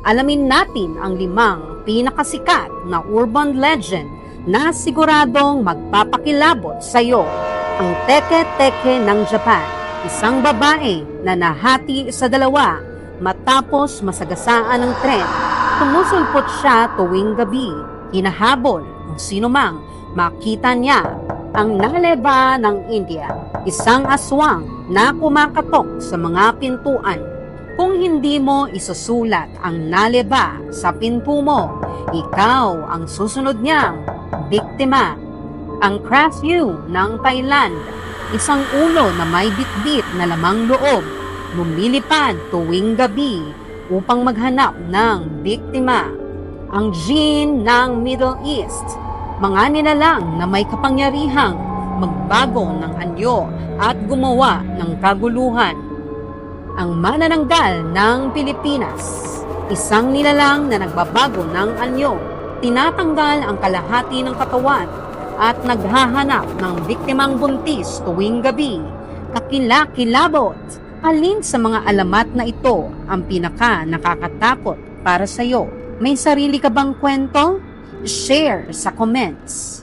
alamin natin ang 5 pinakasikat na urban legend na siguradong magpapakilabot sa iyo. Ang Teke-Teke ng Japan, isang babae na nahati sa 2 matapos masagasaan ng tren. Tumusulpot siya tuwing gabi, hinahabol kung sino mang makita niya. Ang Naleba ng India, isang aswang na kumakatok sa mga pintuan. Kung hindi mo isusulat ang Naleba sa pinto mo, ikaw ang susunod niyang biktima. Ang Krathieu ng Thailand, isang ulo na may bitbit na lamang loob, lumilipad tuwing gabi upang maghanap ng biktima. Ang Jinn ng Middle East, mga nilalang na may kapangyarihang magbago ng anyo at gumawa ng kaguluhan. Ang Manananggal ng Pilipinas, isang nilalang na nagbabago ng anyo, tinatanggal ang kalahati ng katawan at naghahanap ng biktimang buntis tuwing gabi. Kakilakilabot, alin sa mga alamat na ito ang pinaka nakakatakot para sa iyo? May sarili ka bang kwento? Share sa comments.